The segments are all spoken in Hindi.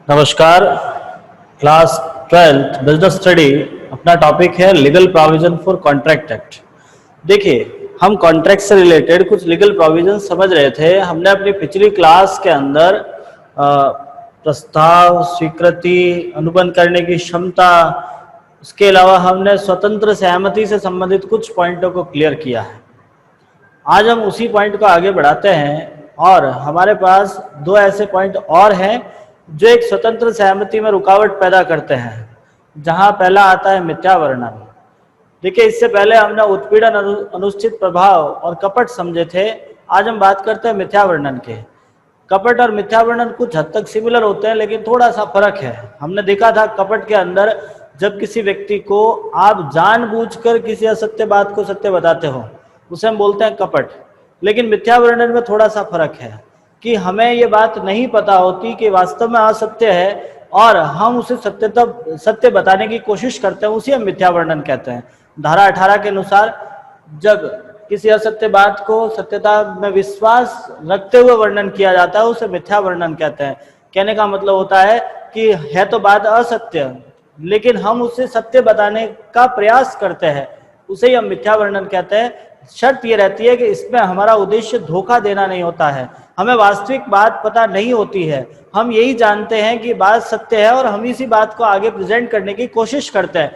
नमस्कार। क्लास 12th बिजनेस स्टडी अपना टॉपिक है legal provision for contract act. देखिए, हम कॉन्ट्रैक्ट से रिलेटेड कुछ लीगल प्रोविजन समझ रहे थे। हमने अपनी पिछली क्लास के अंदर प्रस्ताव, स्वीकृति, अनुबंध करने की क्षमता, उसके अलावा हमने स्वतंत्र सहमति से संबंधित कुछ पॉइंटों को क्लियर किया है। आज हम उसी पॉइंट को आगे बढ़ाते हैं और हमारे पास दो ऐसे पॉइंट और हैं जो एक स्वतंत्र सहमति में रुकावट पैदा करते हैं, जहां पहला आता है मिथ्या वर्णन। देखिए, इससे पहले हमने उत्पीड़न, अनुचित प्रभाव और कपट समझे थे। आज हम बात करते हैं मिथ्या वर्णन के। कपट और मिथ्या वर्णन कुछ हद तक सिमिलर होते हैं, लेकिन थोड़ा सा फर्क है। हमने देखा था कपट के अंदर जब किसी व्यक्ति को आप जानबूझकर किसी असत्य बात को सत्य बताते हो, उसे हम बोलते हैं कपट। लेकिन मिथ्या वर्णन में थोड़ा सा फर्क है कि हमें ये बात नहीं पता होती कि वास्तव में असत्य है और हम उसे सत्य बताने की कोशिश करते हैं, उसी हम मिथ्या वर्णन कहते हैं। धारा 18 के अनुसार जब किसी असत्य बात को सत्यता में विश्वास रखते हुए वर्णन किया जाता है, उसे मिथ्या वर्णन कहते हैं। कहने का मतलब होता है कि है तो बात असत्य, लेकिन हम उसे सत्य बताने का प्रयास करते हैं, उसे ही हम मिथ्या वर्णन कहते हैं। शर्त ये रहती है कि इसमें हमारा उद्देश्य धोखा देना नहीं होता है। हमें वास्तविक बात पता नहीं होती है, हम यही जानते हैं कि बात सत्य है और हम इसी बात को आगे प्रेजेंट करने की कोशिश करते हैं,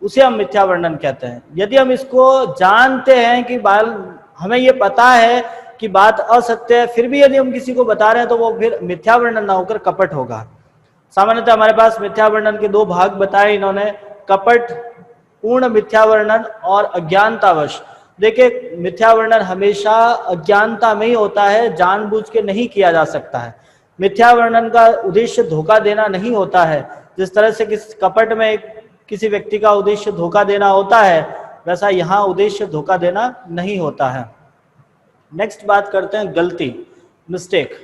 उसे हम मिथ्या वर्णन कहते हैं। यदि हम इसको जानते हैं कि हमें ये पता है कि बात असत्य है, फिर भी यदि हम किसी को बता रहे हैं, तो वो फिर मिथ्या वर्णन ना होकर कपट होगा। सामान्यतः हमारे पास मिथ्या वर्णन के दो भाग बताए इन्होंने, कपट, पूर्ण मिथ्या वर्णन और अज्ञानतावश। देखिए, मिथ्या वर्णन हमेशा अज्ञानता में ही होता है, जानबूझ के नहीं किया जा सकता है। मिथ्या वर्णन का उद्देश्य धोखा देना नहीं होता है। जिस तरह से कपट में किसी व्यक्ति का उद्देश्य धोखा देना होता है, वैसा यहाँ उद्देश्य धोखा देना नहीं होता है। नेक्स्ट बात करते हैं गलती, मिस्टेक।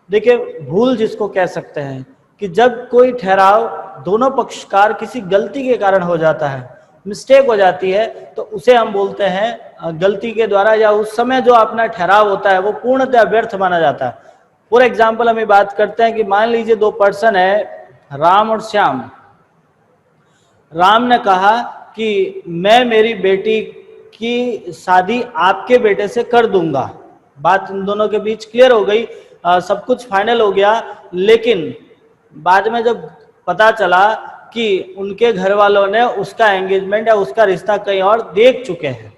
देखिए, भूल जिसको कह सकते हैं कि जब कोई ठहराव दोनों पक्षकार किसी गलती के कारण हो जाता है, मिस्टेक हो जाती है, तो उसे हम बोलते हैं गलती के द्वारा, या उस समय जो अपना ठहराव होता है वो पूर्णतः व्यर्थ माना जाता है। फॉर एग्जाम्पल हम ये बात करते हैं कि मान लीजिए दो पर्सन है, राम और श्याम। राम ने कहा कि मैं मेरी बेटी की शादी आपके बेटे से कर दूंगा। बात इन दोनों के बीच क्लियर हो गई, सब कुछ फाइनल हो गया। लेकिन बाद में जब पता चला कि उनके घर वालों ने उसका एंगेजमेंट या उसका रिश्ता कहीं और देख चुके हैं,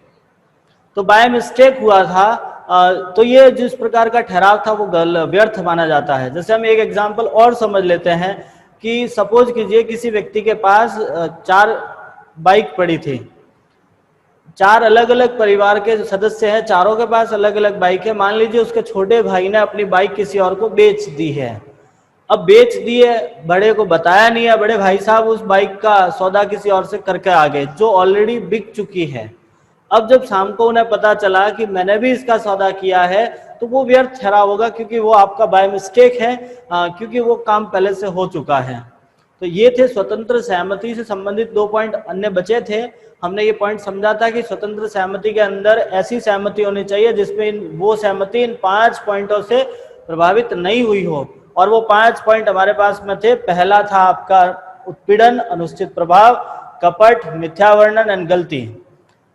तो बाय मिस्टेक हुआ था, तो ये जिस प्रकार का ठहराव था वो व्यर्थ माना जाता है। जैसे हम एक एग्जांपल और समझ लेते हैं कि सपोज कीजिए किसी व्यक्ति के पास 4 बाइक पड़ी थी। 4 अलग अलग परिवार के सदस्य हैं, चारों के पास अलग अलग बाइक है। मान लीजिए उसके छोटे भाई ने अपनी बाइक किसी और को बेच दी है। अब बेच दिए, बड़े को बताया नहीं है, बड़े भाई साहब उस बाइक का सौदा किसी और से करके आ गए जो ऑलरेडी बिक चुकी है। अब जब शाम को उन्हें पता चला कि मैंने भी इसका सौदा किया है, तो वो व्यर्थ ठहराव होगा, क्योंकि वो आपका बाय मिस्टेक है, क्योंकि वो काम पहले से हो चुका है। तो ये थे स्वतंत्र सहमति से संबंधित 2 पॉइंट, अन्य बचे थे। हमने ये पॉइंट समझा था कि स्वतंत्र सहमति के अंदर ऐसी सहमति होनी चाहिए जिसमें वो सहमति इन 5 पॉइंटों से प्रभावित नहीं हुई हो, और वो 5 पॉइंट हमारे पास में थे। पहला था आपका उत्पीड़न, अनुचित प्रभाव, कपट, मिथ्या वर्णन एंड गलती।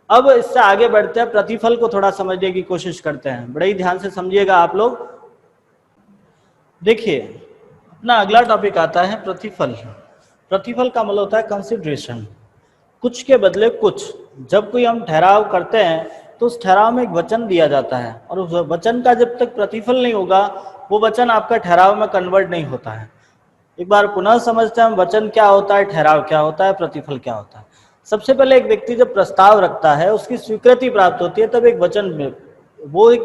अब इससे आगे बढ़ते हैं, प्रतिफल को थोड़ा समझने की कोशिश करते हैं। बड़े ही ध्यान से समझिएगा आप लोग। देखिए, अपना अगला टॉपिक आता है प्रतिफल। प्रतिफल का मतलब होता है कंसिडरेशन, कुछ के बदले कुछ। जब कोई हम ठहराव करते हैं तो उस ठहराव में एक वचन दिया जाता है, और उस वचन का जब तक प्रतिफल नहीं होगा, वो वचन आपका ठहराव में कन्वर्ट नहीं होता है। एक बार पुनः समझते हैं हम, वचन क्या होता है, ठहराव क्या होता है, प्रतिफल क्या होता है। सबसे पहले एक व्यक्ति जब प्रस्ताव रखता है, उसकी स्वीकृति प्राप्त होती है, तब एक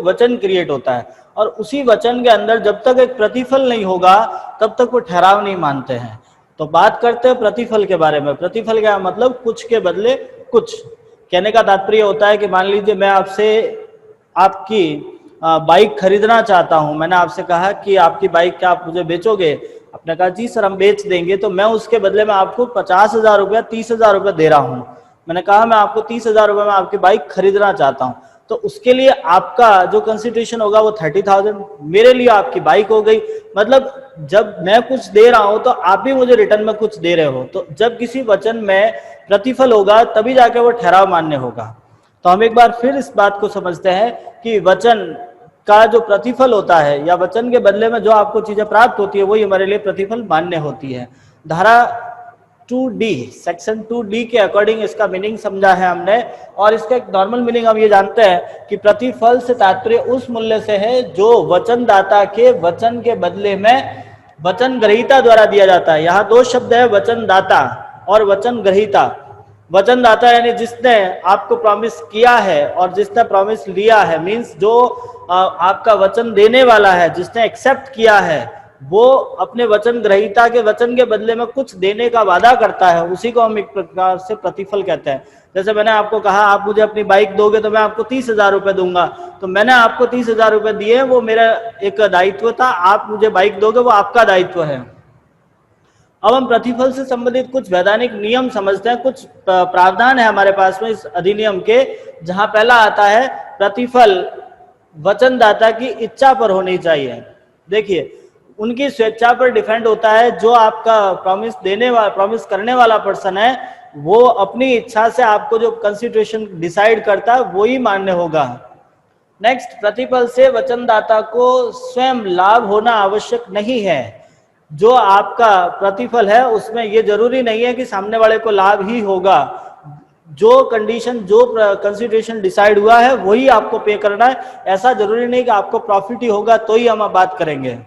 वचन क्रिएट होता है, और उसी वचन के अंदर जब तक एक प्रतिफल नहीं होगा तब तक वो ठहराव नहीं मानते हैं। तो बात करते हैं प्रतिफल के बारे में। प्रतिफल क्या मतलब? कुछ के बदले कुछ। कहने का तात्पर्य होता है कि मान लीजिए मैं आपसे आपकी बाइक खरीदना चाहता हूं। मैंने आपसे कहा कि आपकी बाइक क्या आप मुझे बेचोगे? आपने कहा जी सर हम बेच देंगे। तो मैं उसके बदले में आपको 50,000 रुपया, 30,000 रुपया दे रहा हूं। मैंने कहा मैं आपको 30,000 रुपये में आपकी बाइक खरीदना चाहता हूं। तो उसके लिए आपका जो कंसिडरेशन होगा वो 30,000, मेरे लिए आपकी बाइक हो गई। मतलब जब मैं कुछ दे रहा हूं तो आप भी मुझे रिटर्न में कुछ दे रहे हो। तो जब किसी वचन में प्रतिफल होगा तभी जाके वो ठहराव मान्य होगा। तो हम एक बार फिर इस बात को समझते हैं कि वचन का जो प्रतिफल होता है या वचन के बदले में जो आपको चीजें प्राप्त होती है वही हमारे लिए प्रतिफल मान्य होती है। धारा 2D, सेक्शन 2D के अकॉर्डिंग इसका मीनिंग समझा है हमने। और इसका एक नॉर्मल मीनिंग हम ये जानते हैं कि प्रतिफल से तात्पर्य उस मूल्य से है जो वचनदाता के वचन के बदले में वचन ग्रहीता द्वारा दिया जाता है। यहाँ दो शब्द है, वचनदाता और वचन ग्रहीता। वचनदाता यानी जिसने आपको प्रॉमिस किया है और जिसने प्रॉमिस लिया है, मींस जो आपका वचन देने वाला है, जिसने एक्सेप्ट किया है, वो अपने वचन ग्रहीता के वचन के बदले में कुछ देने का वादा करता है, उसी को हम एक प्रकार से प्रतिफल कहते हैं। जैसे मैंने आपको कहा आप मुझे अपनी बाइक दोगे तो मैं आपको 30,000 रुपए दूंगा, तो मैंने आपको 30,000 रुपए दिए, वो मेरा एक दायित्व था, आप मुझे बाइक दोगे वो आपका दायित्व है। अब हम प्रतिफल से संबंधित कुछ वैधानिक नियम समझते हैं। कुछ प्रावधान है हमारे पास में इस अधिनियम के, जहां पहला आता है प्रतिफल वचनदाता की इच्छा पर होनी चाहिए। देखिए, उनकी स्वेच्छा पर डिपेंड होता है। जो आपका प्रॉमिस करने वाला पर्सन है वो अपनी इच्छा से आपको जो कंसिडरेशन डिसाइड करता है वो ही मान्य होगा। नेक्स्ट, प्रतिफल से वचनदाता को स्वयं लाभ होना आवश्यक नहीं है। जो आपका प्रतिफल है उसमें ये जरूरी नहीं है कि सामने वाले को लाभ ही होगा। जो कंडीशन, जो कंसिडरेशन डिसाइड हुआ है वही आपको पे करना है। ऐसा जरूरी नहीं कि आपको प्रॉफिट ही होगा तो ही हम बात करेंगे।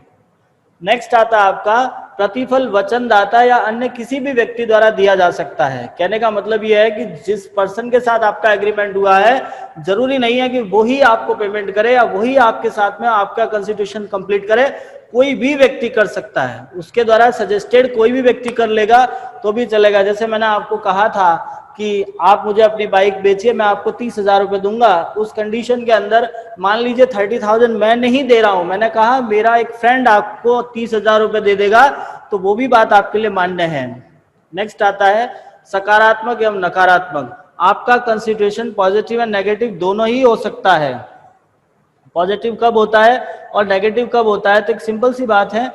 नेक्स्ट आता है आपका प्रतिफल वचनदाता या अन्य किसी भी व्यक्ति द्वारा दिया जा सकता है। कहने का मतलब यह है कि जिस पर्सन के साथ आपका एग्रीमेंट हुआ है जरूरी नहीं है कि वही आपको पेमेंट करे या वही आपके साथ में आपका कंसिडरेशन कंप्लीट करे। कोई भी व्यक्ति कर सकता है, उसके द्वारा सजेस्टेड कोई भी व्यक्ति कर लेगा तो भी चलेगा। जैसे मैंने आपको कहा था कि आप मुझे अपनी बाइक बेचिए, मैं आपको 30,000 रुपए दूंगा। उस कंडीशन के अंदर मान लीजिए 30,000 मैं नहीं दे रहा हूं, मैंने कहा मेरा एक फ्रेंड आपको 30,000 रुपए दे देगा, तो वो भी बात आपके लिए मान्य है। नेक्स्ट आता है सकारात्मक एवं नकारात्मक। आपका कंसिडरेशन पॉजिटिव एंड नेगेटिव दोनों ही हो सकता है। पॉजिटिव कब होता है और नेगेटिव कब होता है? तो एक सिंपल सी बात है,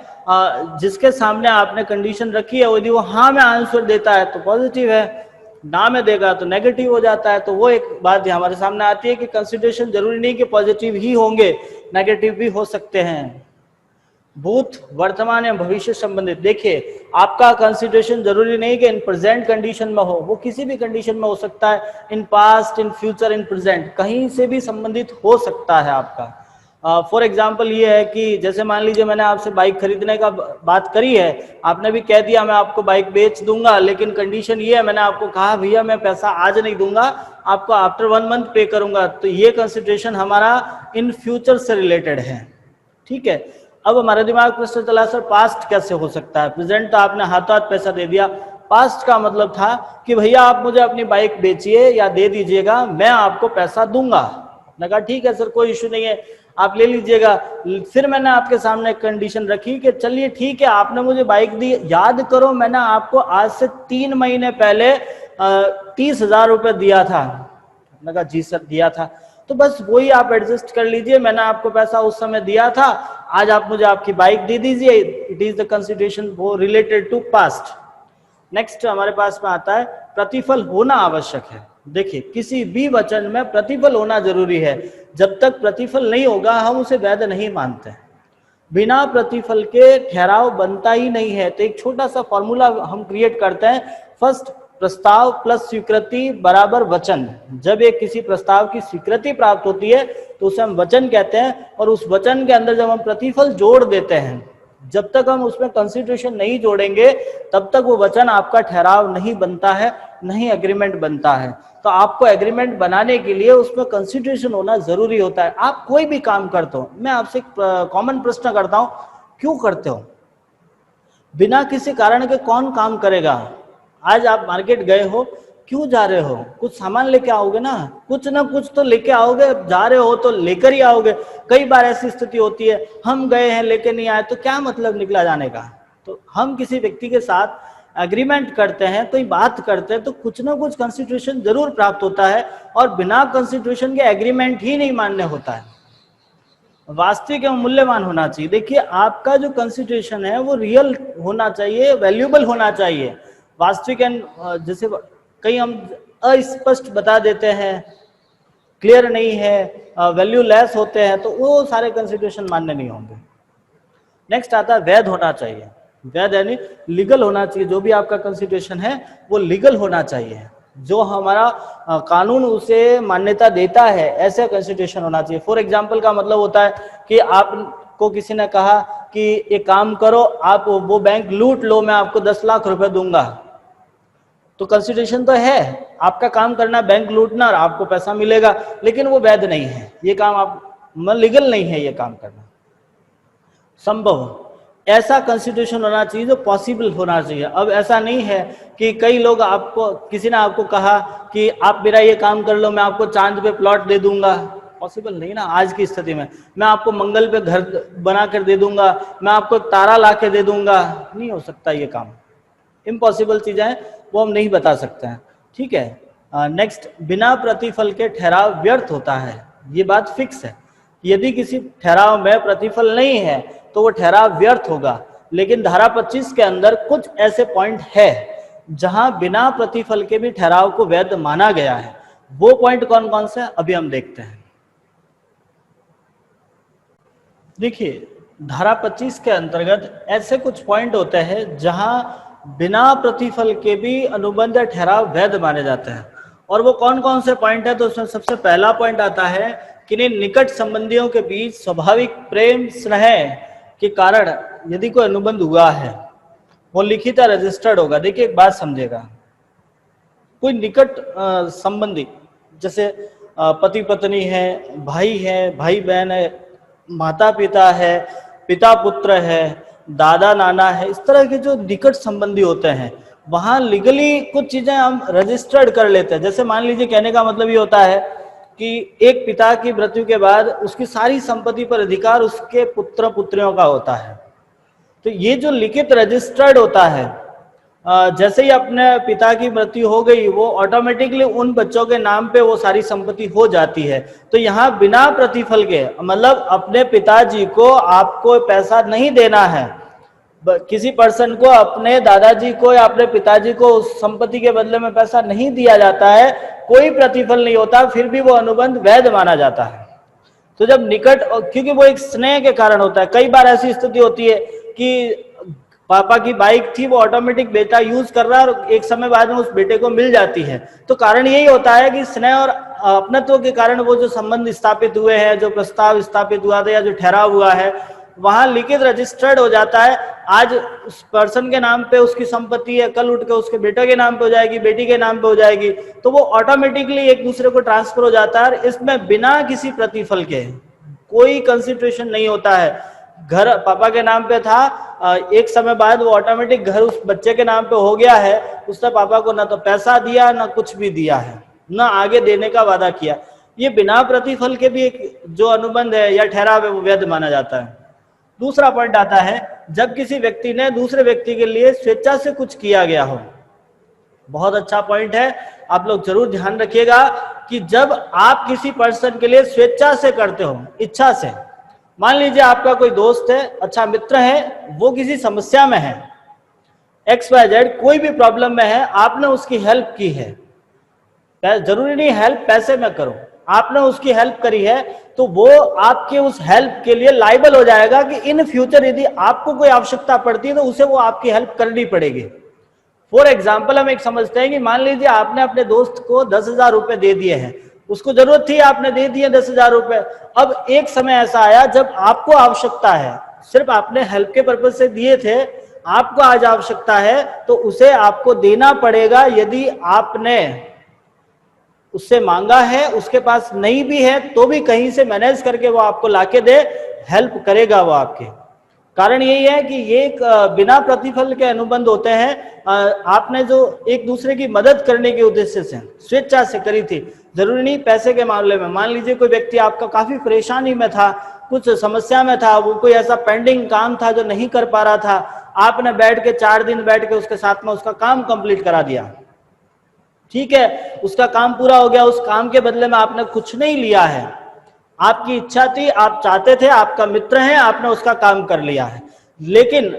जिसके सामने आपने कंडीशन रखी है यदि वो हाँ में आंसर देता है तो पॉजिटिव है, ना में देगा तो नेगेटिव हो जाता है। तो वो एक बात हमारे सामने आती है कि कंसिडरेशन जरूरी नहीं कि पॉजिटिव ही होंगे, नेगेटिव भी हो सकते हैं। भूत, वर्तमान या भविष्य संबंधित। देखिए, आपका कंसिडरेशन जरूरी नहीं कि इन प्रेजेंट कंडीशन में हो, वो किसी भी कंडीशन में हो सकता है। In past, in future, in present, कहीं से भी संबंधित हो सकता है आपका। फॉर एग्जाम्पल ये है कि जैसे मान लीजिए मैंने आपसे बाइक खरीदने का बात करी है, आपने भी कह दिया मैं आपको बाइक बेच दूंगा, लेकिन कंडीशन ये है, मैंने आपको कहा भैया मैं पैसा आज नहीं दूंगा, आपको आफ्टर 1 मंथ पे करूंगा। तो ये कंसिडरेशन हमारा इन फ्यूचर से रिलेटेड है। ठीक है, अब हमारे दिमाग में प्रश्न चला सर पास्ट कैसे हो सकता है? प्रेजेंट तो आपने हाथों हाथ पैसा दे दिया, पास्ट का मतलब था कि भैया आप मुझे अपनी बाइक बेचिए या दे दीजिएगा, मैं आपको पैसा दूंगा। मैंने कहा ठीक है सर, कोई इश्यू नहीं है, आप ले लीजिएगा। फिर मैंने आपके सामने एक कंडीशन रखी कि चलिए ठीक है, आपने मुझे बाइक दी, याद करो मैंने आपको आज से 3 महीने पहले 30,000 रुपए दिया था। मैंने कहा जी सर दिया था, तो बस वही आप एडजस्ट कर लीजिए, मैंने आपको पैसा उस समय दिया था, आज आप मुझे आपकी बाइक दे दीजिए। इट इज द कंसिडरेशन वो रिलेटेड टू पास्ट। नेक्स्ट हमारे पास में आता है प्रतिफल होना आवश्यक है। देखिए, किसी भी वचन में प्रतिफल होना जरूरी है। जब तक प्रतिफल नहीं होगा हम उसे वैध नहीं मानते। बिना प्रतिफल के ठहराव बनता ही नहीं है। तो एक छोटा सा फॉर्मूला हम क्रिएट करते हैं, फर्स्ट प्रस्ताव प्लस स्वीकृति बराबर वचन। जब एक किसी प्रस्ताव की स्वीकृति प्राप्त होती है तो उसे हम वचन कहते हैं, और उस वचन के अंदर जब हम प्रतिफल जोड़ देते हैं, जब तक हम उसमें कंसिडरेशन नहीं जोड़ेंगे तब तक वो वचन आपका ठहराव नहीं बनता है, नहीं एग्रीमेंट बनता है। तो आपको एग्रीमेंट बनाने के लिए उसमें कंसिडरेशन होना जरूरी होता है। आप कोई भी काम करते हो, मैं आपसे एक कॉमन प्रश्न करता हूं, क्यों करते हो? बिना किसी कारण के कौन काम करेगा? आज आप मार्केट गए हो, क्यों जा रहे हो? कुछ सामान लेके आओगे ना कुछ तो लेके आओगे, जा रहे हो तो लेकर ही आओगे। कई बार ऐसी स्थिति होती है हम गए हैं लेके नहीं आए, तो क्या मतलब निकला जाने का? तो हम किसी व्यक्ति के साथ एग्रीमेंट करते हैं, कोई बात करते हैं, तो कुछ ना कुछ कंस्टिट्यूशन जरूर प्राप्त होता है, और बिना कंस्टिट्यूशन के एग्रीमेंट ही नहीं मान्य होता है। वास्तविक एवं मूल्यवान होना चाहिए। देखिए, आपका जो कंस्टिट्यूशन है वो रियल होना चाहिए, वैल्यूएबल होना चाहिए। वास्तविक एंड जैसे कहीं हम अस्पष्ट बता देते हैं, क्लियर नहीं है, वैल्यू लेस होते हैं, तो वो सारे कंस्टिट्यूशन मान्य नहीं होंगे। नेक्स्ट आता है वैध होना चाहिए। वैध यानी लीगल होना चाहिए। जो भी आपका कॉन्स्टिट्यूशन है वो लीगल होना चाहिए, जो हमारा कानून उसे मान्यता देता है, ऐसा कॉन्स्टिट्यूशन होना चाहिए। फॉर एग्जांपल का मतलब होता है कि आपको किसी ने कहा कि एक काम करो, आप वो बैंक लूट लो, मैं आपको 10 लाख रुपए दूंगा। तो कॉन्स्टिट्यूशन तो है, आपका काम करना बैंक लूटना और आपको पैसा मिलेगा, लेकिन वो वैध नहीं है, ये काम आप लीगल नहीं है ये काम करना। संभव ऐसा कॉन्स्टिट्यूशन होना चाहिए जो पॉसिबल होना चाहिए। अब ऐसा नहीं है कि कई लोग आपको, किसी ने आपको कहा कि आप मेरा ये काम कर लो, मैं आपको चांद पे प्लॉट दे दूंगा। पॉसिबल नहीं ना आज की स्थिति में। मैं आपको मंगल पे घर बना कर दे दूंगा, मैं आपको तारा ला के दे दूंगा, नहीं हो सकता ये काम। इम्पॉसिबल चीजें हैं, वो हम नहीं बता सकते हैं। ठीक है, नेक्स्ट, बिना प्रतिफल के ठहराव व्यर्थ होता है। ये बात फिक्स है, यदि किसी ठहराव में प्रतिफल नहीं है तो वो ठहराव व्यर्थ होगा। लेकिन धारा 25 के अंदर कुछ ऐसे पॉइंट है जहां बिना प्रतिफल के भी ठहराव को वैध माना गया है। वो पॉइंट कौन कौन से अभी हम देखते हैं। देखिए, धारा 25 के अंतर्गत ऐसे कुछ पॉइंट होते हैं जहां बिना प्रतिफल के भी अनुबंध ठहराव वैध माने जाते हैं। और वो कौन कौन से पॉइंट है, तो उसमें सबसे पहला पॉइंट आता है कि निकट संबंधियों के बीच स्वाभाविक प्रेम स्नेह के कारण यदि कोई अनुबंध हुआ है, वो लिखित या रजिस्टर्ड होगा। देखिए, एक बात समझेगा, कोई निकट संबंधी जैसे पति पत्नी है, भाई बहन है, माता पिता है, पिता पुत्र है, दादा नाना है, इस तरह के जो निकट संबंधी होते हैं वहां लीगली कुछ चीजें हम रजिस्टर्ड कर लेते हैं। जैसे मान लीजिए, कहने का मतलब ये होता है कि एक पिता की मृत्यु के बाद उसकी सारी संपत्ति पर अधिकार उसके पुत्र पुत्रियों का होता है। तो ये जो लिखित रजिस्टर्ड होता है, जैसे ही अपने पिता की मृत्यु हो गई, वो ऑटोमेटिकली उन बच्चों के नाम पे वो सारी संपत्ति हो जाती है। तो यहाँ बिना प्रतिफल के, मतलब अपने पिताजी को आपको पैसा नहीं देना है, किसी पर्सन को, अपने दादाजी को या अपने पिताजी को उस संपत्ति के बदले में पैसा नहीं दिया जाता है, कोई प्रतिफल नहीं होता, फिर भी वो अनुबंध वैध माना जाता है। तो जब निकट, क्योंकि वो एक स्नेह के कारण होता है। कई बार ऐसी स्थिति होती है कि पापा की बाइक थी, वो ऑटोमेटिक बेटा यूज कर रहा है और एक समय बाद में उस बेटे को मिल जाती है। तो कारण यही होता है कि स्नेह और अपनत्व के कारण वो जो संबंध स्थापित हुए हैं, जो प्रस्ताव स्थापित हुआ था या जो ठहराव हुआ है, वहां लिखित रजिस्टर्ड हो जाता है। आज उस पर्सन के नाम पे उसकी संपत्ति है, कल उठ के उसके बेटे के नाम पे हो जाएगी, बेटी के नाम पे हो जाएगी, तो वो ऑटोमेटिकली एक दूसरे को ट्रांसफर हो जाता है। इसमें बिना किसी प्रतिफल के कोई कंसिडरेशन नहीं होता है। घर पापा के नाम पे था, एक समय बाद वो ऑटोमेटिक घर उस बच्चे के नाम पे हो गया है, उसने पापा को ना तो पैसा दिया ना कुछ भी दिया है, ना आगे देने का वादा किया। ये बिना प्रतिफल के भी एक जो अनुबंध है या ठहराव है वो वैध माना जाता है। दूसरा पॉइंट आता है, जब किसी व्यक्ति ने दूसरे व्यक्ति के लिए स्वेच्छा से कुछ किया गया हो। बहुत अच्छा पॉइंट है, आप लोग जरूर ध्यान रखिएगा कि जब आप किसी पर्सन के लिए स्वेच्छा से करते हो, इच्छा से, मान लीजिए आपका कोई दोस्त है, अच्छा मित्र है, वो किसी समस्या में है, XYZ कोई भी प्रॉब्लम में है, आपने उसकी हेल्प की है, जरूरी नहीं हेल्प पैसे में करो, आपने उसकी हेल्प करी है, तो वो आपके उस हेल्प के लिए लायबल हो जाएगा कि इन फ्यूचर यदि आपको कोई आवश्यकता पड़ती है तो उसे वो आपकी हेल्प करनी पड़ेगी। फॉर एग्जाम्पल हम एक समझते हैं कि मान लीजिए आपने अपने दोस्त को 10,000 रुपए दे दिए हैं, उसको जरूरत थी, आपने दे दिए 10,000 रुपए। अब एक समय ऐसा आया जब आपको आवश्यकता है, सिर्फ आपने हेल्प के पर्पज से दिए थे, आपको आज आवश्यकता है तो उसे आपको देना पड़ेगा। यदि आपने उससे मांगा है, उसके पास नहीं भी है, तो भी कहीं से मैनेज करके वो आपको लाके दे, हेल्प करेगा वो आपके। कारण यही है कि ये एक बिना प्रतिफल के अनुबंध होते हैं। आपने जो एक दूसरे की मदद करने के उद्देश्य से स्वेच्छा से करी थी, जरूरी नहीं पैसे के मामले में, मान लीजिए कोई व्यक्ति आपका काफी परेशानी में था, कुछ समस्या में था, वो कोई ऐसा पेंडिंग काम था जो नहीं कर पा रहा था, आपने बैठ के 4 दिन बैठ के उसके साथ में उसका काम कंप्लीट करा दिया, ठीक है, उसका काम पूरा हो गया, उस काम के बदले में आपने कुछ नहीं लिया है, आपकी इच्छा थी, आप चाहते थे, आपका मित्र है, आपने उसका काम कर लिया है, लेकिन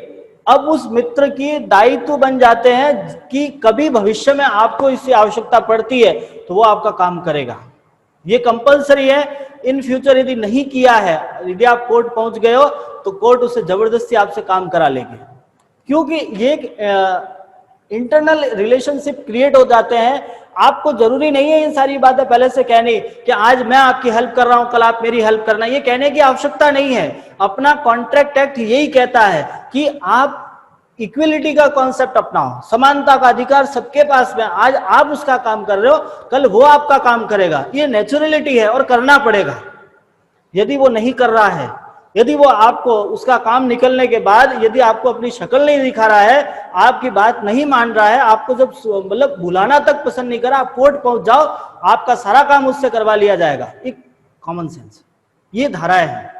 अब उस मित्र की दायित्व बन जाते हैं कि कभी भविष्य में आपको इसकी आवश्यकता पड़ती है तो वो आपका काम करेगा, ये कंपलसरी है। इन फ्यूचर यदि नहीं किया है, यदि आप कोर्ट पहुंच गए हो तो कोर्ट उससे जबरदस्ती आपसे काम करा लेगी, क्योंकि ये इंटरनल रिलेशनशिप क्रिएट हो जाते हैं। आपको जरूरी नहीं है इन सारी बातें पहले से कहनी कि आज मैं आपकी हेल्प कर रहा हूं, कल आप मेरी हेल्प करना, ये कहने की आवश्यकता नहीं है। अपना कॉन्ट्रैक्ट एक्ट यही कहता है कि आप इक्विलिटी का कॉन्सेप्ट अपनाओ, समानता का अधिकार सबके पास में, आज आप उसका काम कर रहे हो, कल वो आपका काम करेगा, ये नेचुरलिटी है और करना पड़ेगा। यदि वो नहीं कर रहा है, यदि वो आपको उसका काम निकलने के बाद यदि आपको अपनी शक्ल नहीं दिखा रहा है, आपकी बात नहीं मान रहा है, आपको जब मतलब बुलाना तक पसंद नहीं करा, आप कोर्ट पहुंच जाओ, आपका सारा काम उससे करवा लिया जाएगा। एक कॉमन सेंस, ये धाराएं हैं।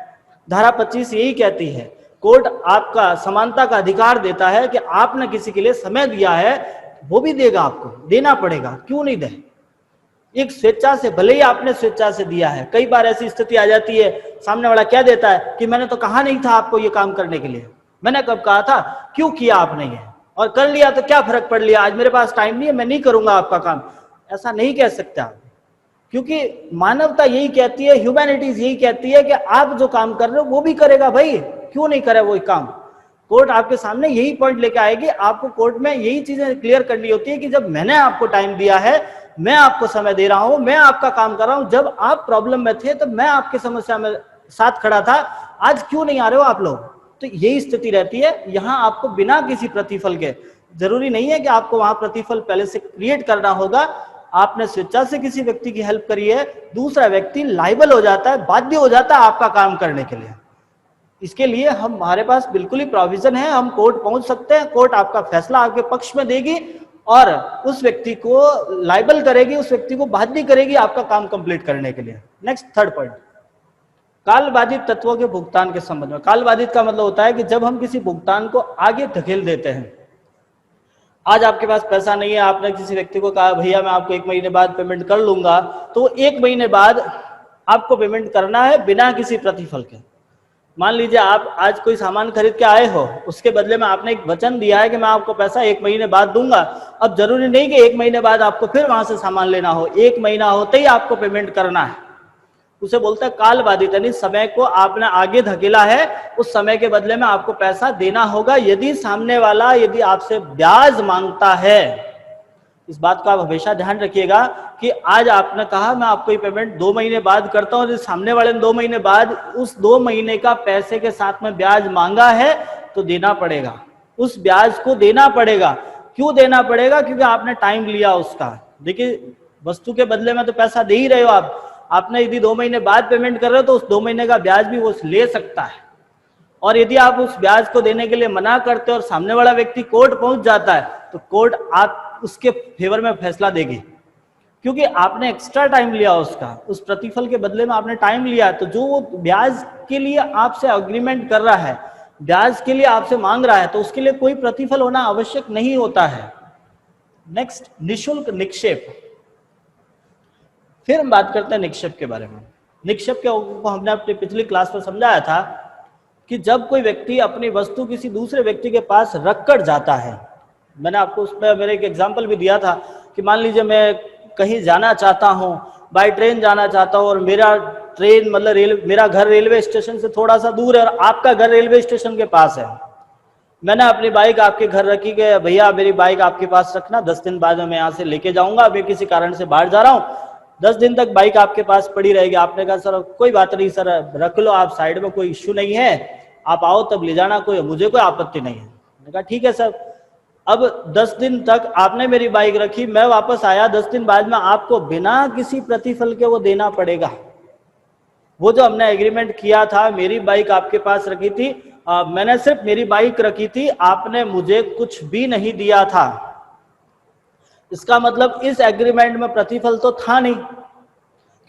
धारा 25 यही कहती है, कोर्ट आपका समानता का अधिकार देता है कि आपने किसी के लिए समय दिया है, वो भी देगा, आपको देना पड़ेगा, क्यों नहीं दे। एक स्वेच्छा से, भले ही आपने स्वेच्छा से दिया है, कई बार ऐसी स्थिति आ जाती है, सामने वाला क्या देता है कि मैंने तो कहा नहीं था आपको ये काम करने के लिए, मैंने कब कहा था, क्यों किया आपने ये, और कर लिया तो क्या फर्क पड़ लिया, आज मेरे पास टाइम नहीं है, मैं नहीं करूंगा आपका काम। ऐसा नहीं कह सकते आप, क्योंकि मानवता यही कहती है, ह्यूमैनिटीज यही कहती है कि आप जो काम कर रहे हो वो भी करेगा भाई, क्यों नहीं करे वो काम। कोर्ट आपके सामने यही पॉइंट लेके आएगी, आपको कोर्ट में यही चीजें क्लियर करनी होती है कि जब मैंने आपको टाइम दिया है, मैं आपको समय दे रहा हूं, मैं आपका काम कर रहा हूं, जब आप प्रॉब्लम में थे तब मैं आपकी समस्या में साथ खड़ा था, आज क्यों नहीं आ रहे हो आप लोग। तो यही स्थिति रहती है। यहां आपको बिना किसी प्रतिफल के, जरूरी नहीं है कि आपको वहां प्रतिफल पहले से क्रिएट करना होगा, आपने स्वेच्छा से किसी व्यक्ति की हेल्प करी है, दूसरा व्यक्ति लायबल हो जाता है, बाध्य हो जाता है आपका काम करने के लिए। इसके लिए हमारे पास बिल्कुल ही प्रोविजन है, हम कोर्ट पहुंच सकते हैं, कोर्ट आपका फैसला आपके पक्ष में देगी और उस व्यक्ति को लायबल करेगी, उस व्यक्ति को बाध्य करेगी आपका काम कंप्लीट करने के लिए। नेक्स्ट, थर्ड पॉइंट, काल बाधित तत्वों के भुगतान के संबंध में। काल बाधित का मतलब होता है कि जब हम किसी भुगतान को आगे धकेल देते हैं, आज आपके पास पैसा नहीं है, आपने किसी व्यक्ति को कहा भैया मैं आपको 1 महीने बाद पेमेंट कर लूंगा, तो 1 महीने बाद आपको पेमेंट करना है बिना किसी प्रतिफल के। मान लीजिए आप आज कोई सामान खरीद के आए हो, उसके बदले में आपने एक वचन दिया है कि मैं आपको पैसा 1 महीने बाद दूंगा। अब जरूरी नहीं कि 1 महीने बाद आपको फिर वहां से सामान लेना हो, 1 महीना होते ही आपको पेमेंट करना है। उसे बोलता है काल बाधित, यानी समय को आपने आगे धकेला है, उस समय के बदले में आपको पैसा देना होगा। यदि सामने वाला यदि आपसे ब्याज मांगता है, इस बात का आप हमेशा ध्यान रखिएगा कि आज आपने कहा मैं आपको ये पेमेंट 2 महीने बाद करता हूं, सामने वाले ने 2 महीने बाद उस 2 महीने का पैसे के साथ में ब्याज मांगा है तो देना पड़ेगा, उस ब्याज को देना पड़ेगा। क्यों देना पड़ेगा? क्योंकि आपने टाइम लिया उसका। देखिए वस्तु के बदले में तो पैसा दे ही रहे हो आपने यदि 2 महीने बाद पेमेंट कर रहे हो तो उस 2 महीने का ब्याज भी वो ले सकता है। और यदि आप उस ब्याज को देने के लिए मना करते हो और सामने वाला व्यक्ति कोर्ट पहुंच जाता है तो कोर्ट आप उसके फेवर में फैसला देगी, क्योंकि आपने एक्स्ट्रा टाइम लिया उसका, उस प्रतिफल के बदले में आपने टाइम लिया। तो जो वो ब्याज के लिए आपसे अग्रीमेंट कर रहा है, ब्याज के लिए आपसे मांग रहा है, तो उसके लिए कोई प्रतिफल होना आवश्यक नहीं होता है। नेक्स्ट, निशुल्क निक्षेप। फिर हम बात करते हैं निक्षेप के बारे में। निक्षेप को हमने अपनी पिछली क्लास में समझाया था कि जब कोई व्यक्ति अपनी वस्तु किसी दूसरे व्यक्ति के पास रख कर जाता है, मैंने आपको उसमें मेरे एक एग्जाम्पल भी दिया था कि मान लीजिए मैं कहीं जाना चाहता हूं, बाय ट्रेन जाना चाहता हूं और मेरा ट्रेन मतलब मेरा घर रेलवे स्टेशन से थोड़ा सा दूर है और आपका घर रेलवे स्टेशन के पास है। मैंने अपनी बाइक आपके घर रखी कि भैया मेरी बाइक आपके पास रखना, 10 दिन बाद मैं यहाँ से लेके जाऊंगा, मैं किसी कारण से बाहर जा रहा हूँ, 10 दिन तक बाइक आपके पास पड़ी रहेगी। आपने कहा सर कोई बात नहीं सर, रख लो आप साइड में, कोई इश्यू नहीं है, आप आओ तब ले जाना, मुझे कोई आपत्ति नहीं है। मैंने कहा ठीक है सर। अब 10 दिन तक आपने मेरी बाइक रखी, मैं वापस आया, 10 दिन बाद में आपको बिना किसी प्रतिफल के वो देना पड़ेगा। वो जो हमने एग्रीमेंट किया था, मेरी बाइक आपके पास रखी थी, मैंने सिर्फ मेरी बाइक रखी थी, आपने मुझे कुछ भी नहीं दिया था। इसका मतलब इस एग्रीमेंट में प्रतिफल तो था नहीं,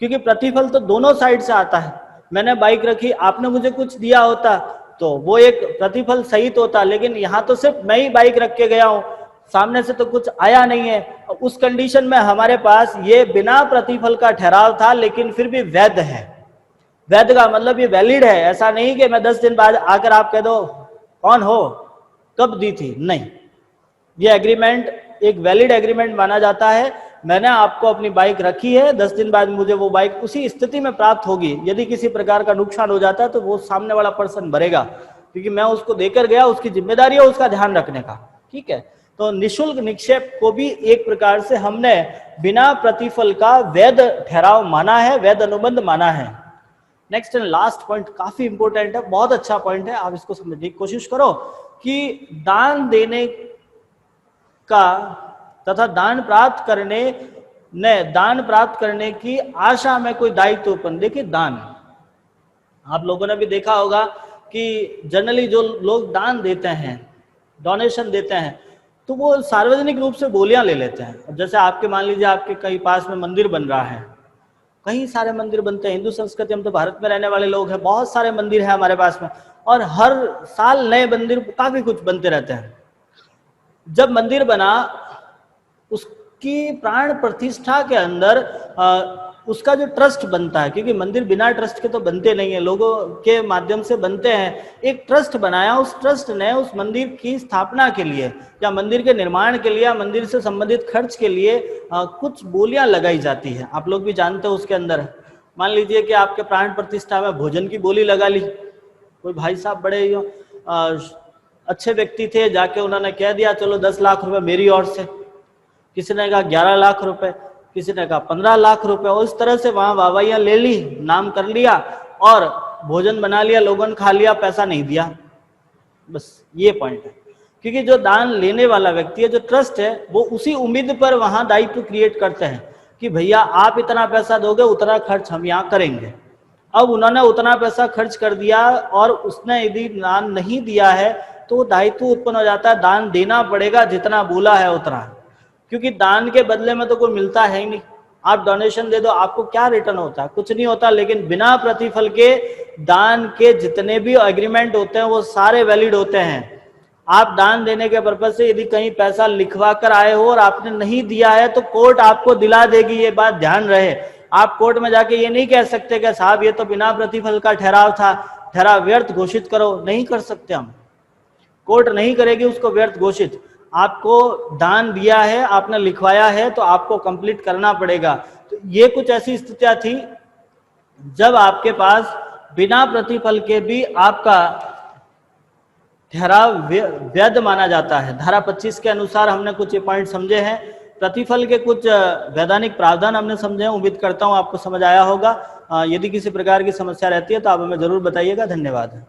क्योंकि प्रतिफल तो दोनों साइड से आता है। मैंने बाइक रखी, आपने मुझे कुछ दिया होता तो वो एक प्रतिफल सहित होता, लेकिन यहाँ तो सिर्फ मैं ही बाइक रख के गया हूँ, सामने से तो कुछ आया नहीं है। उस कंडीशन में हमारे पास ये बिना प्रतिफल का ठहराव था, लेकिन फिर भी वैध है। वैध का मतलब ये वैलिड है, ऐसा नहीं कि मैं 10 दिन बाद आकर आप कह दो कौन हो, कब दी थी, नहीं। ये एग्रीमेंट एक वैलिड एग्रीमेंट माना जाता है। मैंने आपको अपनी बाइक रखी है, 10 दिन बाद मुझे वो बाइक उसी स्थिति में प्राप्त होगी। यदि किसी प्रकार का नुकसान हो जाता है तो वो सामने वाला पर्सन भरेगा, क्योंकि मैं उसको देकर गया, उसकी जिम्मेदारी है उसका ध्यान रखने का। ठीक है, तो निःशुल्क निक्षेप को भी एक प्रकार से हमने बिना प्रतिफल का वैध ठहराव माना है, वैध अनुबंध माना है। नेक्स्ट एंड लास्ट पॉइंट काफी इंपॉर्टेंट है, बहुत अच्छा पॉइंट है, आप इसको समझने की कोशिश करो कि दान देने का तथा दान प्राप्त करने की आशा में कोई दायित्व उत्पन्न। देखिए दान, आप लोगों ने भी देखा होगा कि जनरली जो लोग दान देते हैं, डोनेशन देते हैं, तो वो सार्वजनिक रूप से बोलियां ले लेते हैं। जैसे आपके मान लीजिए आपके कहीं पास में मंदिर बन रहा है, कई सारे मंदिर बनते हैं, हिंदू संस्कृति, हम तो भारत में रहने वाले लोग हैं, बहुत सारे मंदिर हैं हमारे पास में, और हर साल नए मंदिर काफी कुछ बनते रहते हैं। जब मंदिर बना, उसकी प्राण प्रतिष्ठा के अंदर उसका जो ट्रस्ट बनता है, क्योंकि मंदिर बिना ट्रस्ट के तो बनते नहीं है, लोगों के माध्यम से बनते हैं। एक ट्रस्ट बनाया, उस ट्रस्ट ने उस मंदिर की स्थापना के लिए या मंदिर के निर्माण के लिए या मंदिर से संबंधित खर्च के लिए कुछ बोलियां लगाई जाती है। आप लोग भी जानते हो उसके अंदर, मान लीजिए कि आपके प्राण प्रतिष्ठा में भोजन की बोली लगा ली, कोई भाई साहब बड़े अच्छे व्यक्ति थे, जाके उन्होंने कह दिया चलो 10 लाख रुपए मेरी ओर से, किसी ने कहा 11 लाख रुपए, किसी ने कहा 15 लाख रुपए, और इस तरह से वहां वाहवाहियां ले ली, नाम कर लिया और भोजन बना लिया, लोगों ने खा लिया, पैसा नहीं दिया। बस ये पॉइंट है, क्योंकि जो दान लेने वाला व्यक्ति है, जो ट्रस्ट है, वो उसी उम्मीद पर वहां दायित्व क्रिएट करते हैं कि भैया आप इतना पैसा दोगे, उतना खर्च हम यहाँ करेंगे। अब उन्होंने उतना पैसा खर्च कर दिया और उसने यदि दान नहीं दिया है तो दायित्व उत्पन्न हो जाता है, दान देना पड़ेगा जितना बोला है उतना, क्योंकि दान के बदले में तो कोई मिलता है ही नहीं। आप डोनेशन दे दो, आपको क्या रिटर्न होता है? कुछ नहीं होता। लेकिन बिना प्रतिफल के दान के जितने भी एग्रीमेंट होते हैं वो सारे वैलिड होते हैं। आप दान देने के पर्पज से यदि कहीं पैसा लिखवा कर आए हो और आपने नहीं दिया है तो कोर्ट आपको दिला देगी, ये बात ध्यान रहे। आप कोर्ट में जाके ये नहीं कह सकते कि साहब ये तो बिना प्रतिफल का ठहराव था, ठहराव व्यर्थ घोषित करो, नहीं कर सकते हम। कोर्ट नहीं करेगी उसको व्यर्थ घोषित। आपको दान दिया है, आपने लिखवाया है, तो आपको कंप्लीट करना पड़ेगा। तो ये कुछ ऐसी स्थितियां थी जब आपके पास बिना प्रतिफल के भी आपका ठहराव वैध माना जाता है। धारा 25 के अनुसार हमने कुछ ये पॉइंट समझे हैं, प्रतिफल के कुछ वैधानिक प्रावधान हमने समझे हैं। उम्मीद करता हूं आपको समझ आया होगा। यदि किसी प्रकार की समस्या रहती है तो आप हमें जरूर बताइएगा। धन्यवाद।